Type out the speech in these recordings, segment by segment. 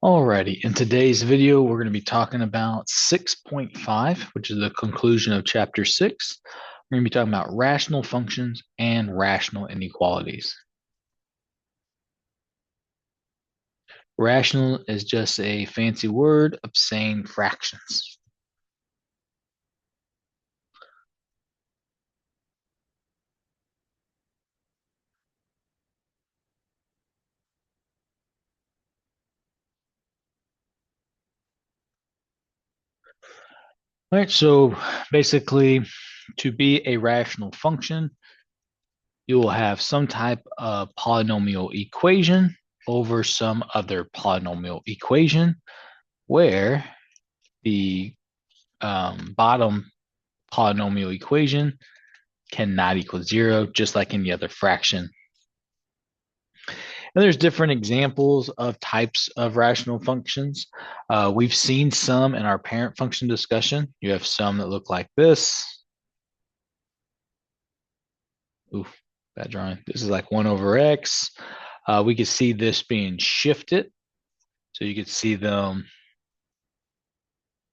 Alrighty, in today's video, we're going to be talking about 6.5, which is the conclusion of chapter 6. We're going to be talking about rational functions and rational inequalities. Rational is just a fancy word of saying fractions. All right, so basically, to be a rational function, you will have some type of polynomial equation over some other polynomial equation where the bottom polynomial equation cannot equal zero, just like any other fraction. And there's different examples of types of rational functions. We've seen some in our parent function discussion. You have some that look like this. Ooh, bad drawing. This is like 1 over x. We could see this being shifted. So you could see them,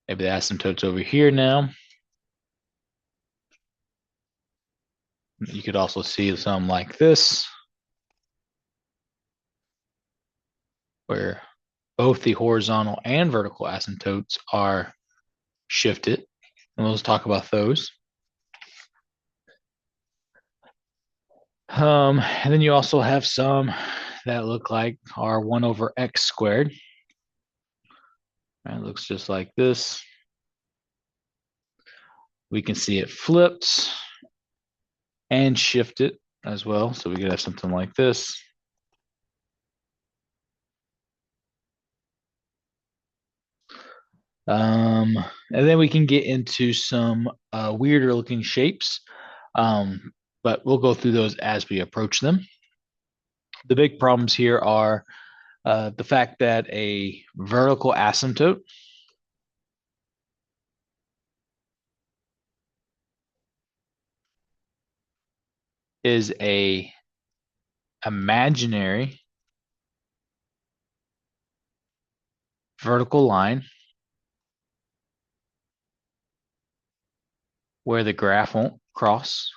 maybe the asymptote's over here now. You could also see some like this, where both the horizontal and vertical asymptotes are shifted. And let's talk about those. And then you also have some that look like are 1 over x squared. It looks just like this. We can see it flipped and shifted as well. So we could have something like this. And then we can get into some weirder looking shapes, but we'll go through those as we approach them. The big problems here are the fact that a vertical asymptote is a imaginary vertical line where the graph won't cross.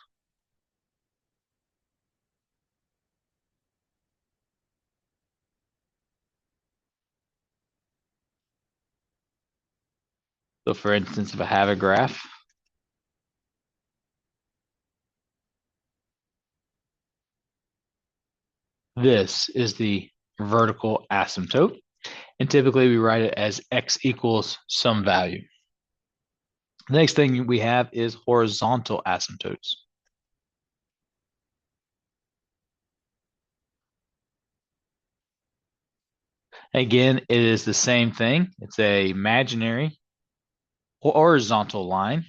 So for instance, if I have a graph, this is the vertical asymptote. And typically we write it as x equals some value. The next thing we have is horizontal asymptotes. Again, it is the same thing. It's a imaginary horizontal line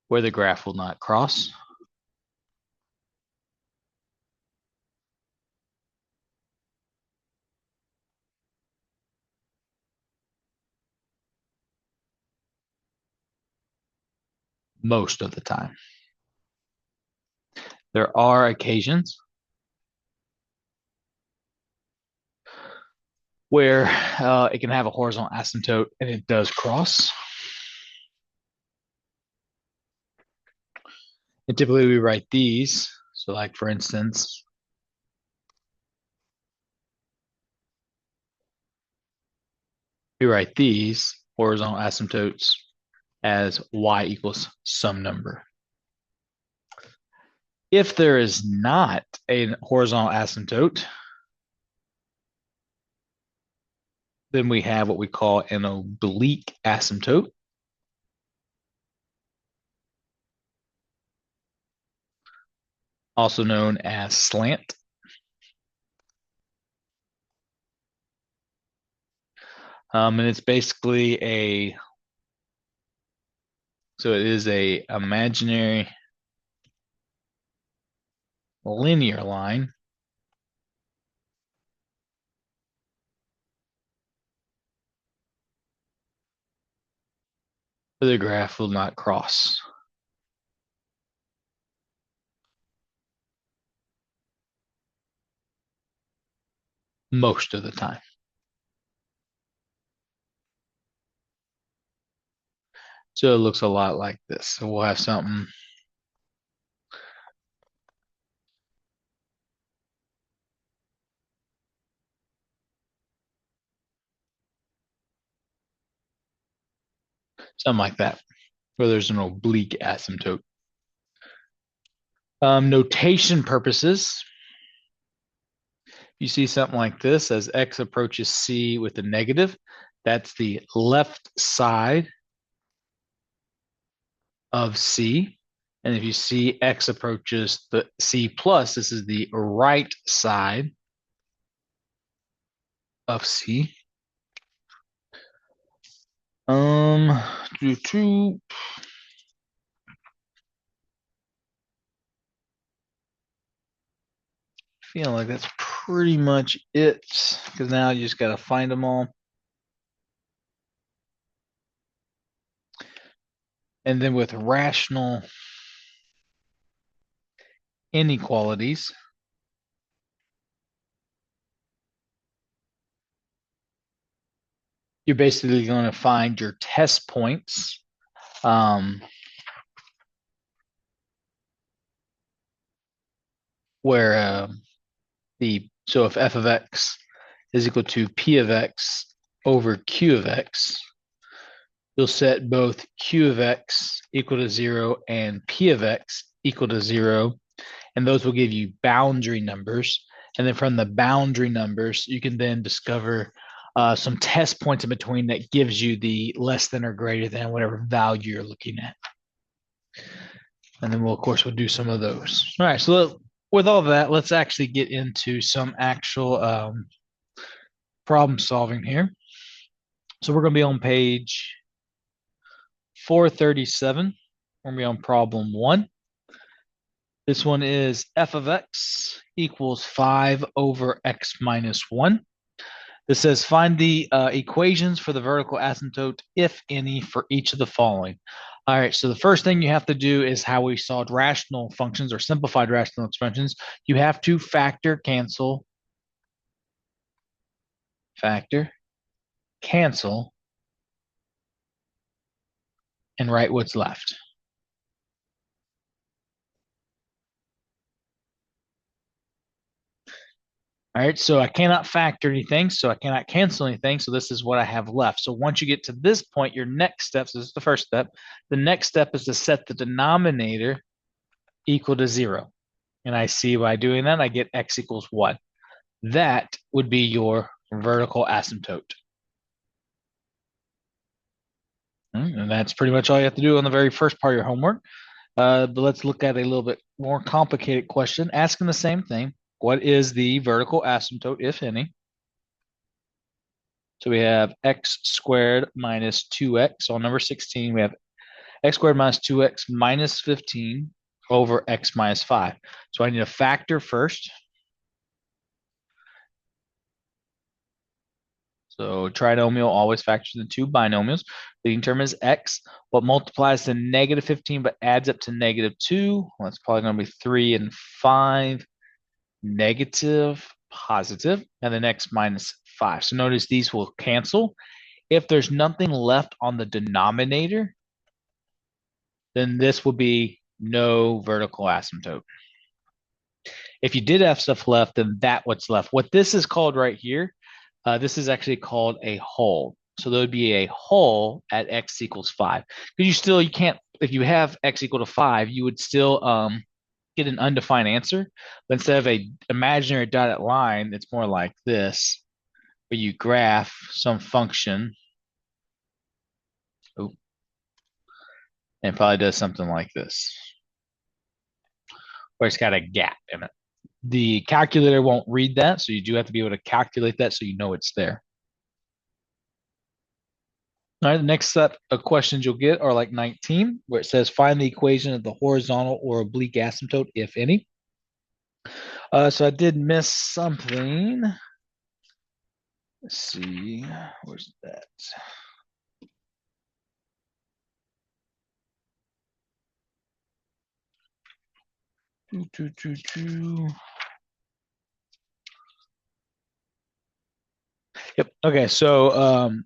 where the graph will not cross. Most of the time. There are occasions where it can have a horizontal asymptote and it does cross. And typically we write these. So like for instance, we write these horizontal asymptotes as y equals some number. If there is not a horizontal asymptote, then we have what we call an oblique asymptote. Also known as slant. And it's basically so it is a imaginary linear line where the graph will not cross. most of the time. So it looks a lot like this. So we'll have something like that, where there's an oblique asymptote. Notation purposes, you see something like this as x approaches c with a negative. That's the left side of c. And if you see x approaches the c plus, this is the right side of c. Um, feeling like that's pretty much it, because now you just got to find them all. And then with rational inequalities, you're basically going to find your test points. Where so if f of x is equal to p of x over q of x, you'll set both q of x equal to 0 and p of x equal to 0, and those will give you boundary numbers. And then from the boundary numbers, you can then discover some test points in between that gives you the less than or greater than whatever value you're looking at. And then of course, we'll do some of those. All right, so with all that, let's actually get into some actual problem solving here. So we're going to be on page 437. We're going to be on problem 1. This one is f of x equals 5 over x minus 1. This says find the equations for the vertical asymptote, if any, for each of the following. All right, so the first thing you have to do is how we solved rational functions or simplified rational expressions. You have to factor, cancel, and write what's left. All right, so I cannot factor anything, so I cannot cancel anything, so this is what I have left. So once you get to this point, your next steps, this is the first step, the next step is to set the denominator equal to 0. And I see by doing that, I get x equals 1. That would be your vertical asymptote. And that's pretty much all you have to do on the very first part of your homework. But let's look at a little bit more complicated question, asking the same thing. What is the vertical asymptote, if any? So we have x squared minus 2x. On number 16, we have x squared minus 2x minus 15 over x minus 5. So I need a factor first. So trinomial always factors in two binomials. Leading term is x. What multiplies to negative 15 but adds up to negative 2? Well, that's probably going to be 3 and 5. Negative, positive, and then x minus 5. So notice these will cancel. If there's nothing left on the denominator, then this will be no vertical asymptote. If you did have stuff left, then that's what's left. What this is called right here, this is actually called a hole. So there would be a hole at x equals 5. Because you can't, if you have x equal to 5, you would still get an undefined answer. But instead of a imaginary dotted line, it's more like this, where you graph some function. Oh, and it probably does something like this, where it's got a gap in it. The calculator won't read that, so you do have to be able to calculate that so you know it's there. All right, the next set of questions you'll get are like 19, where it says find the equation of the horizontal or oblique asymptote, if any. So I did miss something. Let's see, where's that? Yep. Okay. So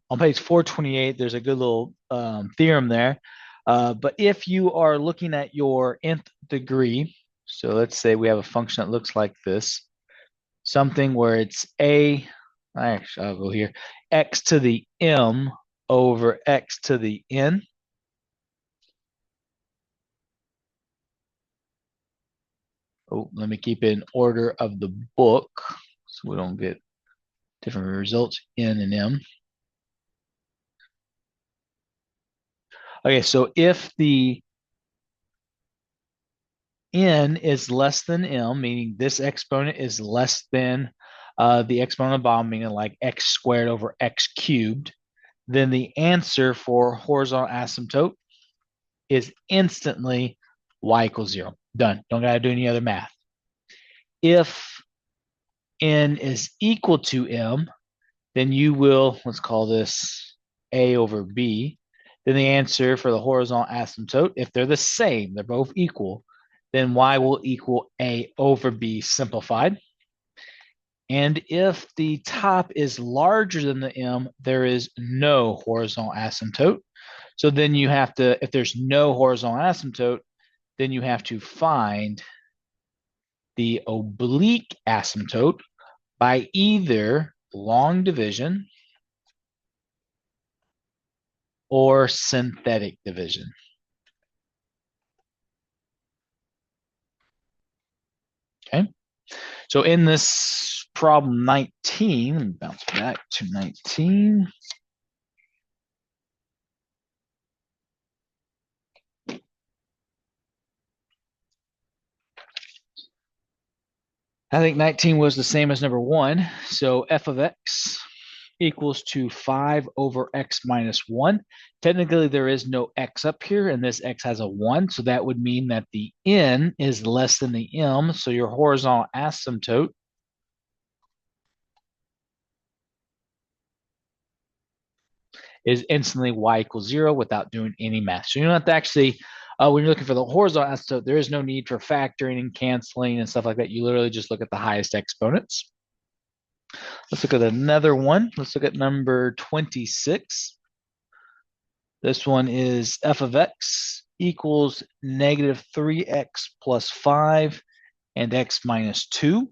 on page 428, there's a good little theorem there. But if you are looking at your nth degree, so let's say we have a function that looks like this, something where it's actually, I'll go here, x to the m over x to the n. Oh, let me keep it in order of the book so we don't get different results, n and m. Okay, so if the n is less than m, meaning this exponent is less than the exponent above, meaning like x squared over x cubed, then the answer for horizontal asymptote is instantly y equals 0. Done. Don't got to do any other math. If n is equal to m, then you will, let's call this a over b. Then the answer for the horizontal asymptote, if they're the same, they're both equal, then y will equal a over b simplified. And if the top is larger than the m, there is no horizontal asymptote. So then you have to, if there's no horizontal asymptote, then you have to find the oblique asymptote by either long division or synthetic division. Okay. So in this problem 19, let me bounce back to 19. I think 19 was the same as number 1. So f of x equals to 5 over x minus 1. Technically, there is no x up here, and this x has a 1. So that would mean that the n is less than the m. So your horizontal asymptote is instantly y equals 0 without doing any math. So you don't have to actually, when you're looking for the horizontal asymptote, there is no need for factoring and canceling and stuff like that. You literally just look at the highest exponents. Let's look at another one. Let's look at number 26. This one is f of x equals negative 3x plus 5 and x minus 2.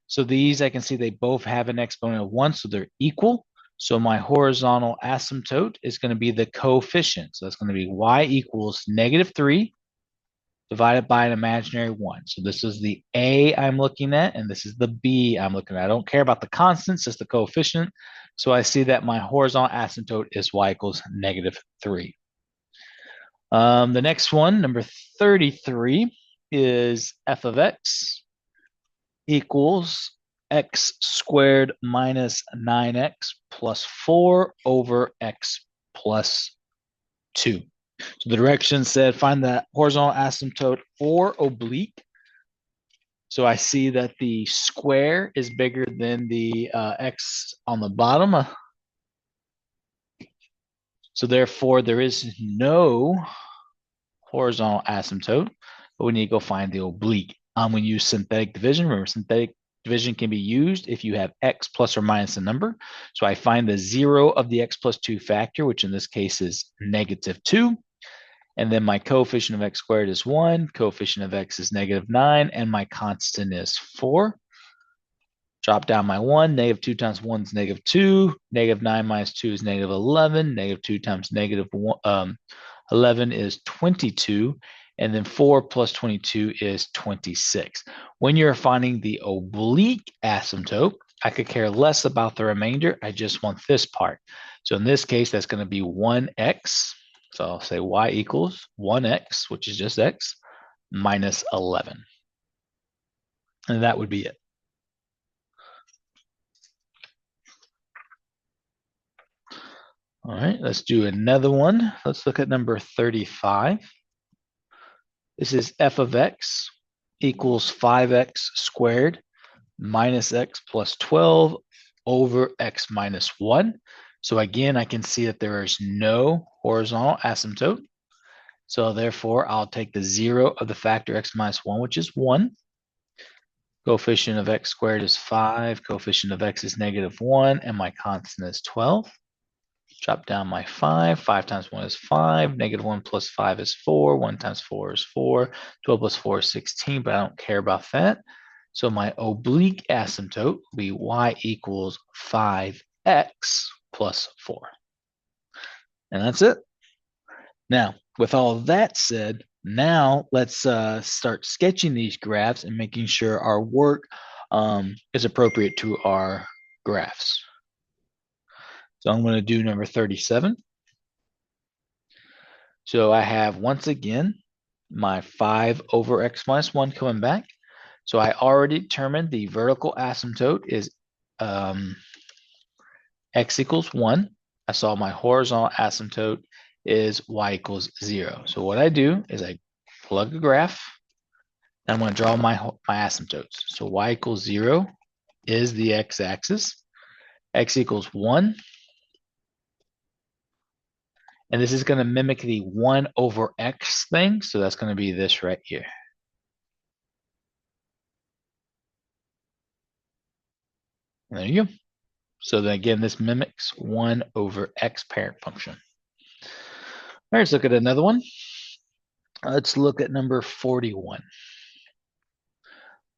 So these, I can see they both have an exponent of 1, so they're equal. So my horizontal asymptote is going to be the coefficient. So that's going to be y equals negative 3 divided by an imaginary 1. So this is the A I'm looking at, and this is the B I'm looking at. I don't care about the constants, just the coefficient. So I see that my horizontal asymptote is y equals negative 3. The next one, number 33, is f of x equals x squared minus 9x plus 4 over x plus 2. So the direction said find the horizontal asymptote or oblique. So I see that the square is bigger than the x on the bottom. So therefore, there is no horizontal asymptote, but we need to go find the oblique. I'm going to use synthetic division. Remember, synthetic division can be used if you have x plus or minus a number. So I find the 0 of the x plus 2 factor, which in this case is negative 2. And then my coefficient of x squared is 1, coefficient of x is negative 9, and my constant is 4. Drop down my 1, negative 2 times 1 is negative 2, negative 9 minus 2 is negative 11, negative 2 times negative 11 is 22, and then 4 plus 22 is 26. When you're finding the oblique asymptote, I could care less about the remainder. I just want this part. So in this case, that's going to be 1x. So I'll say y equals 1x, which is just x, minus 11. And that would be it. All right, let's do another one. Let's look at number 35. This is f of x equals 5x squared minus x plus 12 over x minus 1. So again, I can see that there is no horizontal asymptote. So therefore, I'll take the 0 of the factor x minus 1, which is 1. Coefficient of x squared is 5. Coefficient of x is -1. And my constant is 12. Drop down my 5. 5 times 1 is 5. -1 plus 5 is 4. 1 times 4 is 4. 12 plus 4 is 16, but I don't care about that. So my oblique asymptote will be y equals 5x plus 4. And that's it. Now, with all that said, now let's start sketching these graphs and making sure our work is appropriate to our graphs. So I'm going to do number 37. So I have, once again, my 5 over x minus 1 coming back. So I already determined the vertical asymptote is x equals 1. I saw my horizontal asymptote is y equals 0. So what I do is I plug a graph, and I'm going to draw my asymptotes. So y equals 0 is the x-axis. X equals 1. And this is going to mimic the 1 over x thing. So that's going to be this right here. And there you go. So then again, this mimics 1 over x parent function. All right, let's look at another one. Let's look at number 41.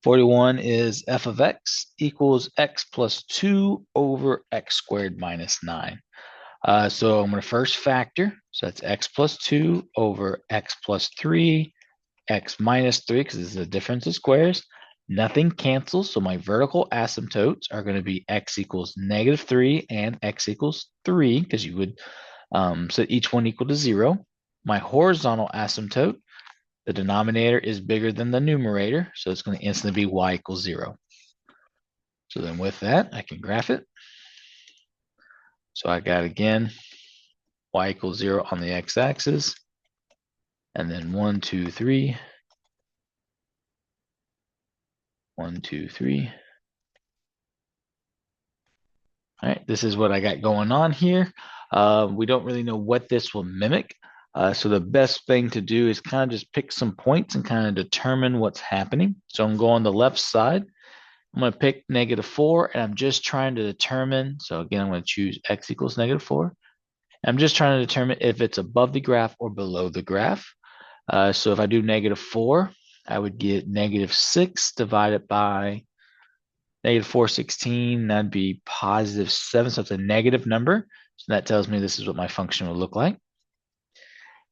41 is f of x equals x plus 2 over x squared minus 9. So I'm going to first factor. So that's x plus 2 over x plus 3, x minus 3, because this is a difference of squares. Nothing cancels, so my vertical asymptotes are going to be x equals -3 and x equals 3, because you would set each one equal to 0. My horizontal asymptote, the denominator is bigger than the numerator, so it's going to instantly be y equals 0. So then with that, I can graph it. So I got, again, y equals 0 on the x-axis, and then 1, 2, 3, 1, 2, 3. All right, this is what I got going on here. We don't really know what this will mimic. So the best thing to do is kind of just pick some points and kind of determine what's happening. So I'm going on the left side. I'm going to pick -4, and I'm just trying to determine. So again, I'm going to choose x equals -4. I'm just trying to determine if it's above the graph or below the graph. So if I do -4, I would get -6 divided by -416, that'd be +7, so it's a negative number. So that tells me this is what my function will look like.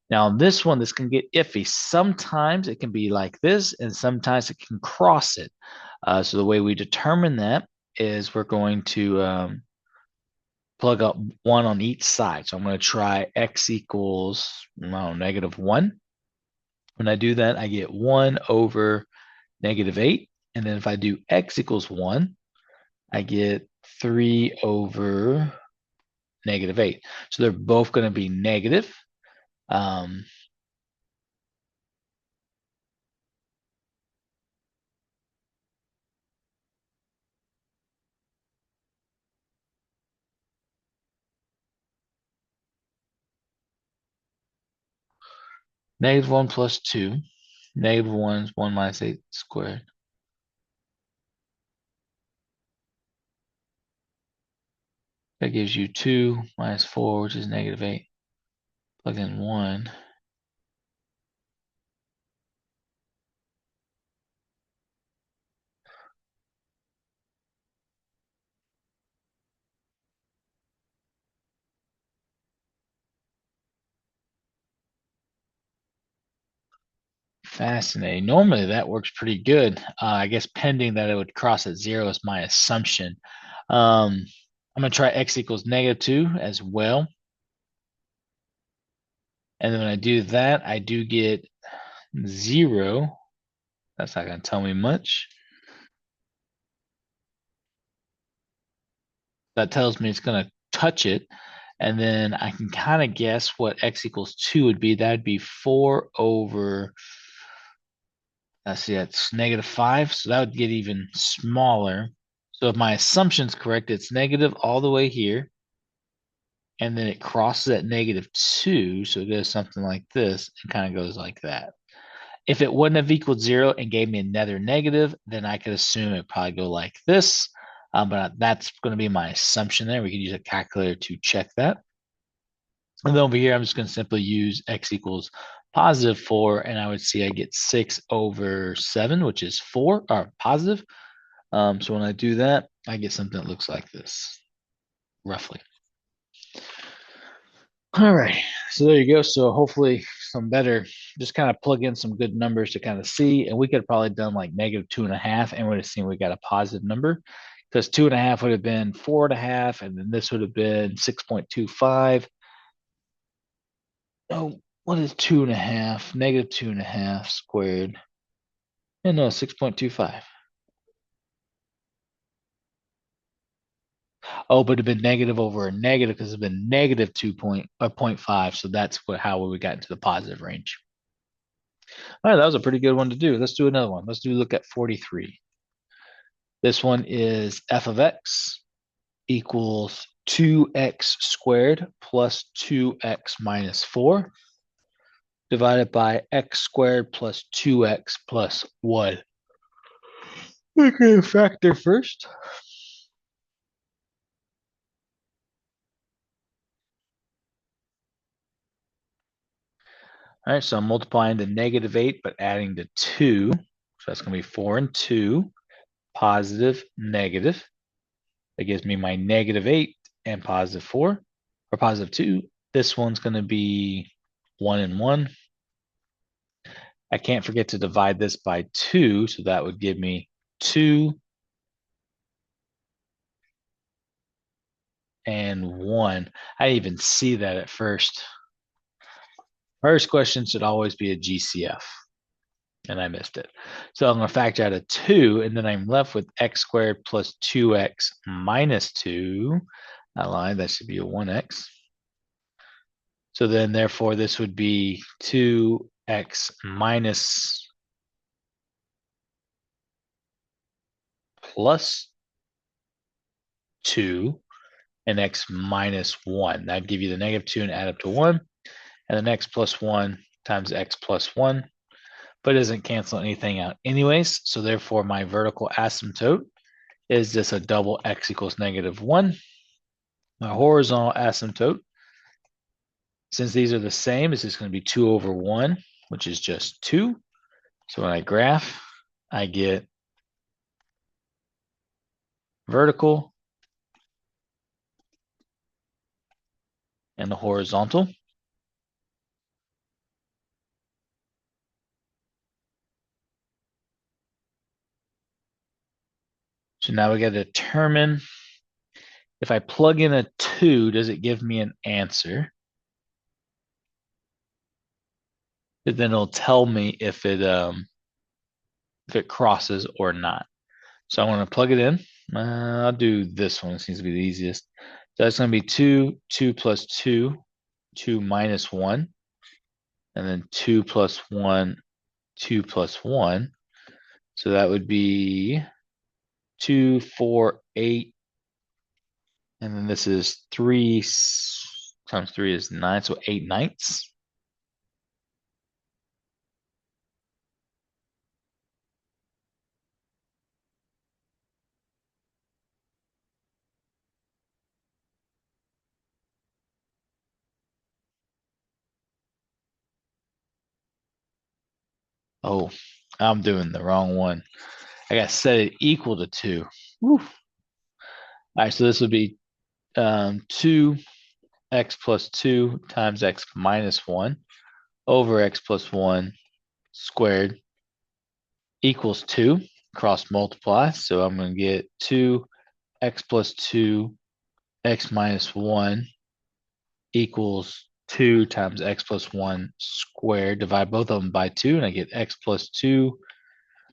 Now on this one, this can get iffy. Sometimes it can be like this, and sometimes it can cross it. So the way we determine that is we're going to plug up 1 on each side. So I'm going to try x equals, -1. When I do that, I get 1 over -8. And then if I do x equals 1, I get 3 over -8. So they're both going to be negative. -1 plus 2. -1 is 1 minus 8 squared. That gives you 2 minus 4, which is -8. Plug in 1. Fascinating. Normally that works pretty good. I guess pending that it would cross at 0 is my assumption. I'm going to try x equals -2 as well. And then when I do that, I do get 0. That's not going to tell me much. That tells me it's going to touch it. And then I can kind of guess what x equals 2 would be. That'd be 4 over, let's see, that's -5. So that would get even smaller. So if my assumption's correct, it's negative all the way here. And then it crosses at -2. So it goes something like this and kind of goes like that. If it wouldn't have equaled 0 and gave me another negative, then I could assume it probably go like this. But that's going to be my assumption there. We could use a calculator to check that. And then over here, I'm just going to simply use x equals positive 4, and I would see I get 6 over 7, which is 4, or positive. So when I do that, I get something that looks like this, roughly. All right, so there you go. So hopefully some better, just kind of plug in some good numbers to kind of see. And we could have probably done like -2.5, and would have seen we got a positive number, because 2.5 would have been 4.5, and then this would have been 6.25. Oh, what is 2.5? -2.5 squared. And no, 6.25. Oh, but it'd been negative over a negative because it's been negative 0.5. So that's how we got into the positive range. All right, that was a pretty good one to do. Let's do another one. Let's look at 43. This one is f of x equals 2x squared plus 2x minus 4 divided by x squared plus 2x plus 1. Okay, factor first. All right, so I'm multiplying the -8, but adding the 2. So that's going to be 4 and 2, positive, negative. That gives me my -8 and positive 4, or positive 2. This one's going to be 1 and 1. I can't forget to divide this by 2, so that would give me 2 and 1. I didn't even see that at first. First question should always be a GCF, and I missed it. So I'm going to factor out a 2, and then I'm left with x squared plus 2x minus 2. I lied, that should be a 1x. So then, therefore, this would be 2x minus plus 2 and x minus 1. That'd give you the -2 and add up to 1. And then x plus 1 times x plus 1. But it doesn't cancel anything out anyways. So therefore, my vertical asymptote is just a double x equals -1. My horizontal asymptote, since these are the same, is just going to be 2 over 1, which is just 2. So when I graph, I get vertical and the horizontal. So now we got to determine, if I plug in a 2, does it give me an answer? And then it'll tell me if it crosses or not. So I want to plug it in. I'll do this one. It seems to be the easiest. So that's going to be 2, 2 plus 2, 2 minus 1, and then 2 plus 1, 2 plus 1. So that would be 2, 4, 8, and then this is 3 times 3 is 9, so 8/9. Oh, I'm doing the wrong one. I got to set it equal to 2. Woo. All right, so this would be 2x plus 2 times x minus 1 over x plus 1 squared equals 2. Cross multiply. So I'm going to get 2x plus 2, x minus 1 equals 2 times x plus 1 squared. Divide both of them by 2, and I get x plus 2,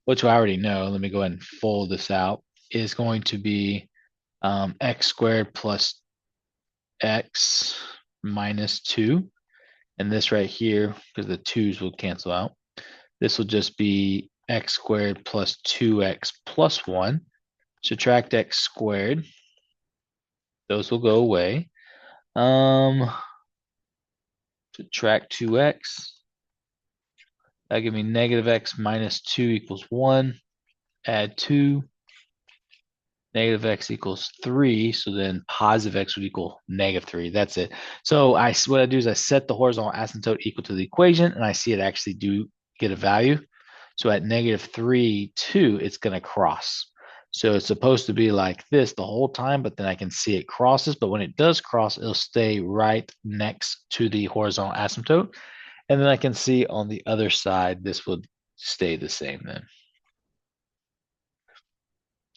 which I already know. Let me go ahead and fold this out. Is going to be x squared plus x minus 2. And this right here, because the 2's will cancel out, this will just be x squared plus 2x plus 1. Subtract x squared. Those will go away. Subtract 2x. That give me negative x minus 2 equals 1. Add 2. Negative x equals 3. So then positive x would equal negative 3. That's it. So what I do is I set the horizontal asymptote equal to the equation, and I see it actually do get a value. So at negative 3, 2, it's going to cross. So it's supposed to be like this the whole time, but then I can see it crosses. But when it does cross, it'll stay right next to the horizontal asymptote. And then I can see on the other side, this would stay the same then.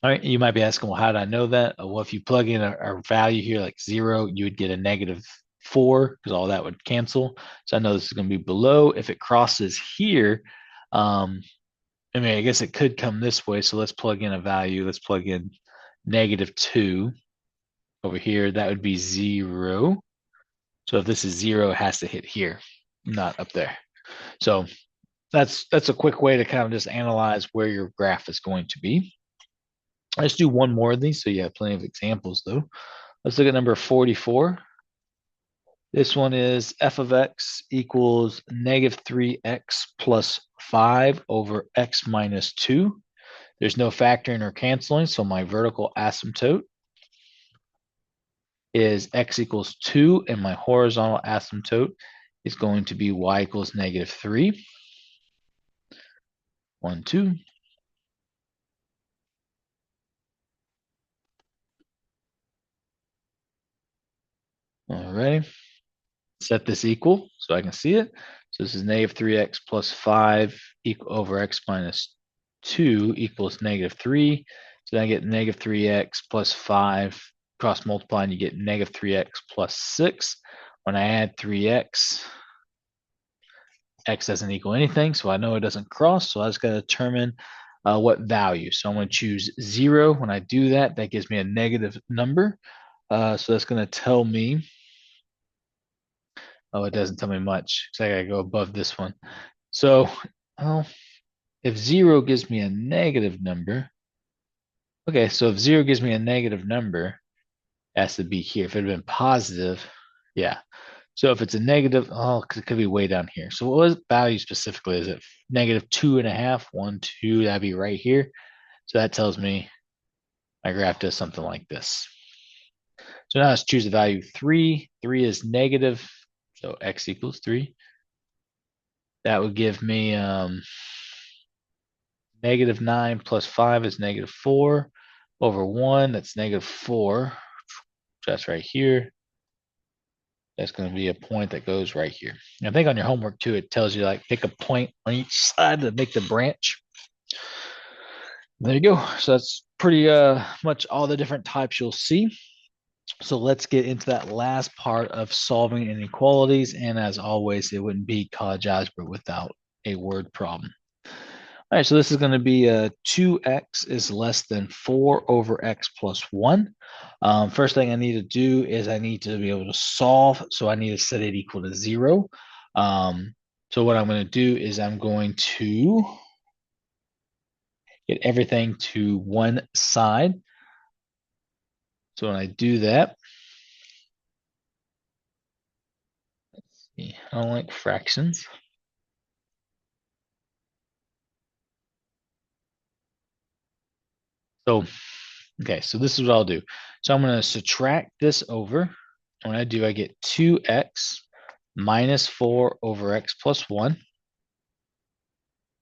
All right, you might be asking, well, how did I know that? Well, if you plug in a value here like 0, you would get a negative 4 because all that would cancel. So I know this is going to be below. If it crosses here, I mean, I guess it could come this way. So let's plug in a value. Let's plug in negative 2 over here. That would be 0. So if this is 0, it has to hit here, not up there. So that's a quick way to kind of just analyze where your graph is going to be. Let's do one more of these. So you have plenty of examples though. Let's look at number 44. This one is f of x equals negative 3x plus 5 over x minus 2. There's no factoring or canceling, so my vertical asymptote is x equals 2, and my horizontal asymptote is going to be y equals negative 3. 1, 2. All right. Set this equal so I can see it. So this is negative 3x plus 5 over x minus 2 equals negative 3. So then I get negative 3x plus 5 cross multiply, and you get negative 3x plus 6. When I add 3x, x doesn't equal anything, so I know it doesn't cross. So I just got to determine what value. So I'm going to choose 0. When I do that, that gives me a negative number. So that's going to tell me, oh, it doesn't tell me much because I got to go above this one. So, well, if 0 gives me a negative number, okay, so if 0 gives me a negative number, it has to be here. If it had been positive, yeah. So if it's a negative, oh, it could be way down here. So what was value specifically? Is it negative 2.5? 1, 2, that'd be right here. So that tells me my graph does something like this. So now let's choose the value 3. 3 is negative, so x equals 3. That would give me negative 9 plus 5 is negative 4 over 1. That's negative 4. That's right here. That's going to be a point that goes right here. And I think on your homework too, it tells you like pick a point on each side to make the branch. There you go. So that's pretty much all the different types you'll see. So let's get into that last part of solving inequalities. And as always, it wouldn't be college algebra without a word problem. All right, so this is going to be 2x is less than 4 over x plus 1. First thing I need to do is I need to be able to solve, so I need to set it equal to 0. So what I'm going to do is I'm going to get everything to one side. So when I do that, let's see, I don't like fractions. So, okay, so this is what I'll do. So I'm going to subtract this over. When I do, I get 2x minus 4 over x plus 1.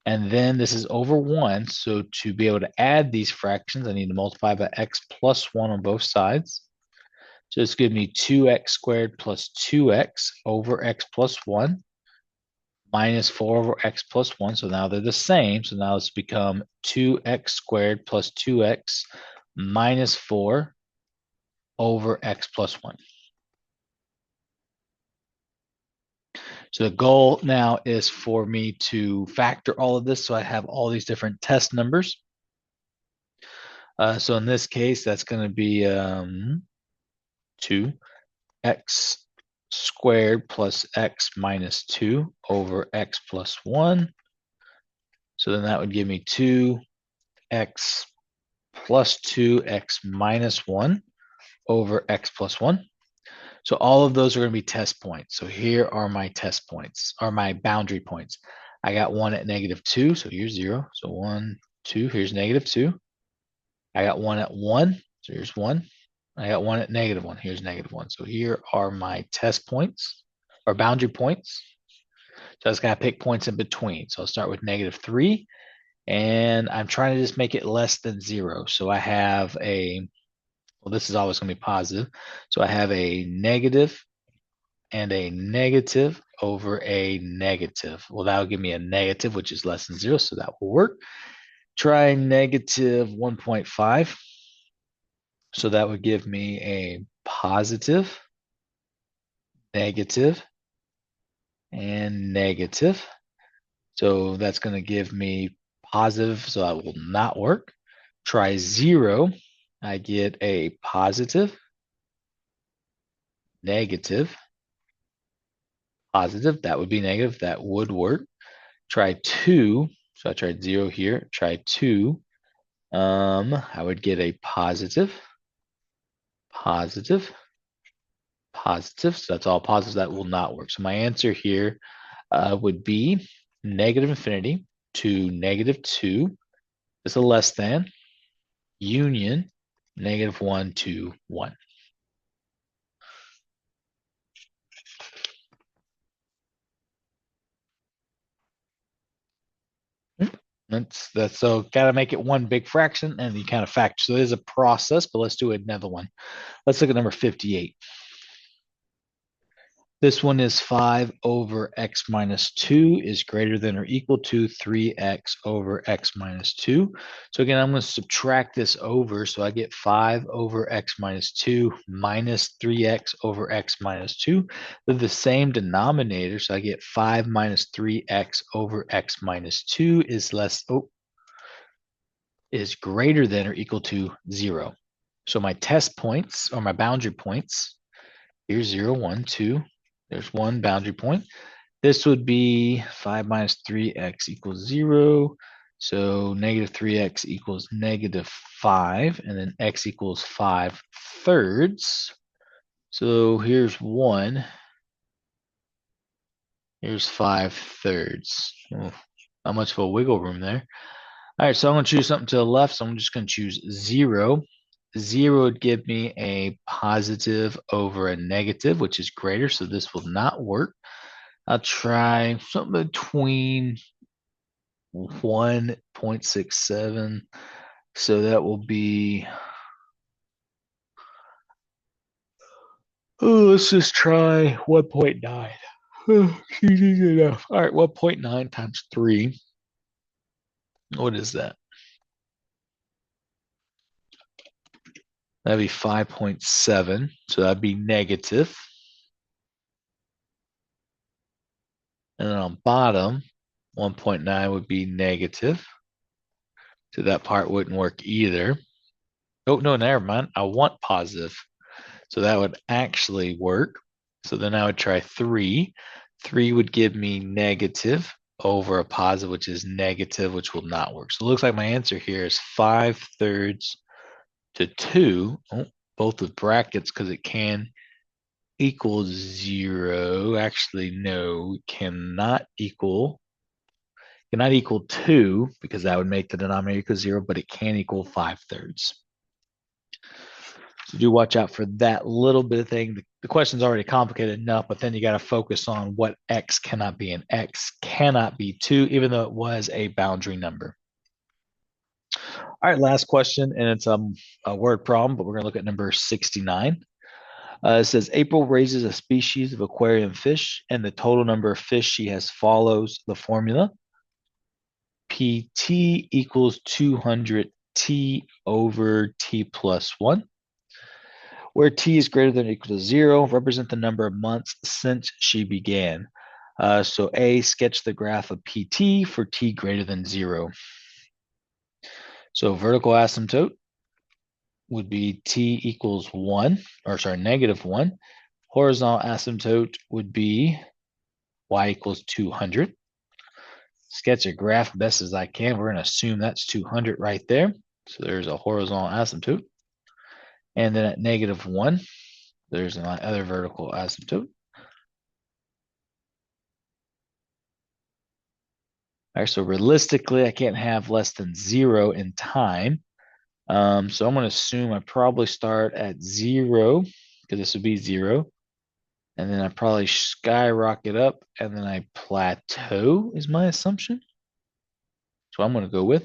And then this is over 1. So to be able to add these fractions, I need to multiply by x plus 1 on both sides. So this gives me 2x squared plus 2x over x plus 1 minus 4 over x plus 1. So now they're the same. So now it's become 2x squared plus 2x minus 4 over x plus 1. So the goal now is for me to factor all of this so I have all these different test numbers. So in this case, that's going to be 2x squared plus x minus 2 over x plus 1. So then that would give me 2x plus 2x minus 1 over x plus 1. So all of those are going to be test points. So here are my test points, or my boundary points. I got 1 at -2, so here's 0. So 1, 2, here's -2. I got 1 at 1, so here's 1. I got 1 at -1, here's -1. So here are my test points, or boundary points. So I just gotta pick points in between. So I'll start with -3, and I'm trying to just make it less than 0. So I have well, this is always gonna be positive. So I have a negative and a negative over a negative. Well, that'll give me a negative, which is less than 0, so that will work. Try -1.5. So that would give me a positive, negative, and negative. So that's going to give me positive, so that will not work. Try 0. I get a positive, negative, positive. That would be negative. That would work. Try 2. So I tried 0 here. Try 2. I would get a positive, positive, positive. So that's all positive. That will not work. So my answer here would be negative infinity to -2 is a less than union -1 to 1. That's so gotta make it one big fraction and you kind of factor. So there's a process, but let's do another one. Let's look at number 58. This one is 5 over x minus 2 is greater than or equal to 3x over x minus 2. So again, I'm going to subtract this over. So I get 5 over x minus 2 minus 3x over x minus 2. They're the same denominator. So I get 5 minus 3x over x minus 2 is greater than or equal to 0. So my test points or my boundary points, here's 0, 1, 2. There's one boundary point. This would be 5 minus 3x equals 0. So -3x equals -5, and then x equals 5/3. So here's 1. Here's 5/3. Oh, not much of a wiggle room there. All right, so I'm going to choose something to the left. So I'm just going to choose 0. 0 would give me a positive over a negative, which is greater. So this will not work. I'll try something between 1.67. So that will be, let's just try 1.9. Easy enough. All right, 1.9 times 3. What is that? That'd be 5.7. So that'd be negative. And then on bottom, 1.9 would be negative. So that part wouldn't work either. Oh, no, never mind. I want positive. So that would actually work. So then I would try 3. 3 would give me negative over a positive, which is negative, which will not work. So it looks like my answer here is 5/3 to 2. Oh, both with brackets because it can equal 0. Actually, no, it cannot equal 2 because that would make the denominator equal 0, but it can equal 5/3. So do watch out for that little bit of thing. The question's already complicated enough, but then you got to focus on what x cannot be, and x cannot be 2, even though it was a boundary number. All right, last question, and it's a word problem, but we're going to look at number 69. It says April raises a species of aquarium fish, and the total number of fish she has follows the formula. PT equals 200t over t plus 1. Where t is greater than or equal to 0, represent the number of months since she began. So A, sketch the graph of PT for t greater than 0. So vertical asymptote would be t equals 1, or sorry, -1. Horizontal asymptote would be y equals 200. Sketch a graph best as I can. We're going to assume that's 200 right there. So there's a horizontal asymptote. And then at -1, there's my other vertical asymptote. All right, so realistically, I can't have less than 0 in time. So I'm going to assume I probably start at 0 because this would be 0. And then I probably skyrocket up and then I plateau is my assumption. So I'm going to go with.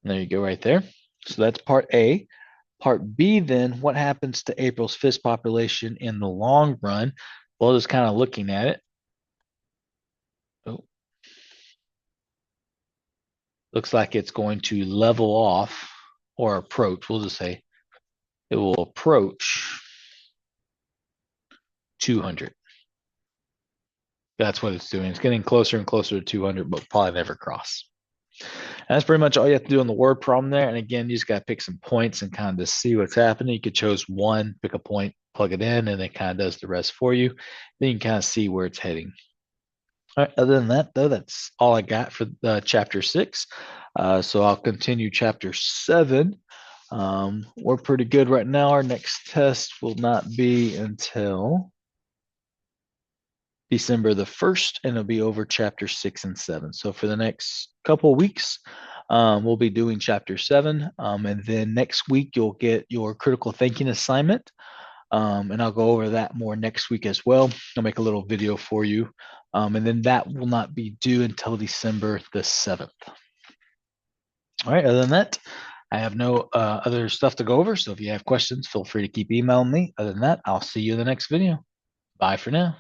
And there you go right there. So that's part A. Part B, then, what happens to April's fish population in the long run? Well, just kind of looking at it. Oh, looks like it's going to level off or approach. We'll just say it will approach 200. That's what it's doing. It's getting closer and closer to 200, but probably never cross. And that's pretty much all you have to do on the word problem there. And again, you just got to pick some points and kind of just see what's happening. You could choose one, pick a point, plug it in, and it kind of does the rest for you. Then you can kind of see where it's heading. All right, other than that, though, that's all I got for chapter 6. So I'll continue chapter 7. We're pretty good right now. Our next test will not be until December the 1st, and it'll be over chapter 6 and 7. So for the next couple of weeks, we'll be doing chapter 7. And then next week, you'll get your critical thinking assignment. And I'll go over that more next week as well. I'll make a little video for you. And then that will not be due until December the 7th. All right, other than that, I have no other stuff to go over. So if you have questions, feel free to keep emailing me. Other than that, I'll see you in the next video. Bye for now.